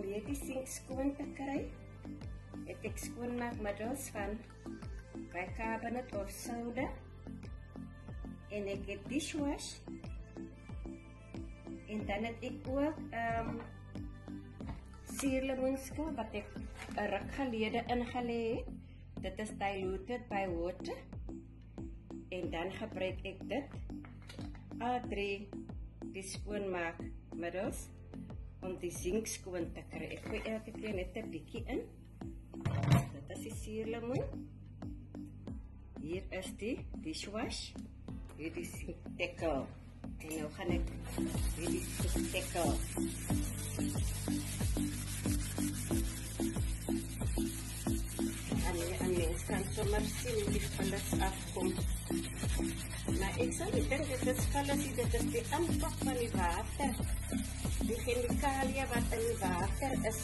probeer die sink skoon te kry. Het ek skoonmaakmiddels van bicarbonate of soda. En ek het dishwash. En dan het ek ook suurlemoenskil wat ek 'n ruk gelede ingelê het. Dit is diluted by water. En dan gebruik ek dit. Al 3 die skoonmaakmiddels om die sink skoon te kry. Ek gooi elke keer net 'n bietjie in. Dit is die suurlemoen. Hier is die dishwash. Hier die sinktekkel. En nou gaan ek hier die sinktekkel. En mens kan sommer sien hoe die vullis afkom. Maar ek sal nie dink dit is vullis, dit is die impak van die water. Die chemikalie wat in die water is.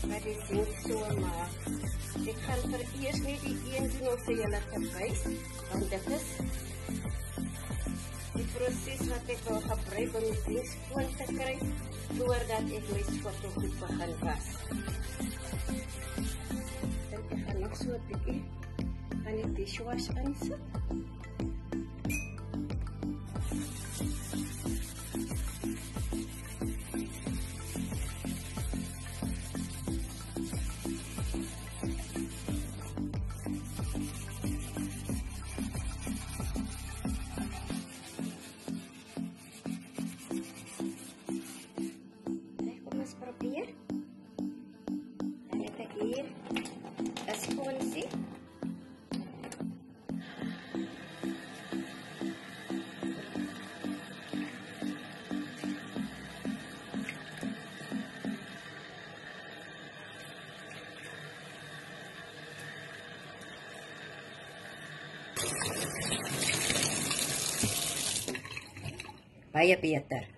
Wat die sink so maak. Ek gaan vereers net die een doen om vir julle te wys, want dit is die proses wat ek wil gebruik om die sink skoon te kry, voordat ek my skottel goed begin was. Ek gaan nog so 'n bietjie van die dishwash insit. Probeer. Dan het ek hier 'n sponsie. Baie beter.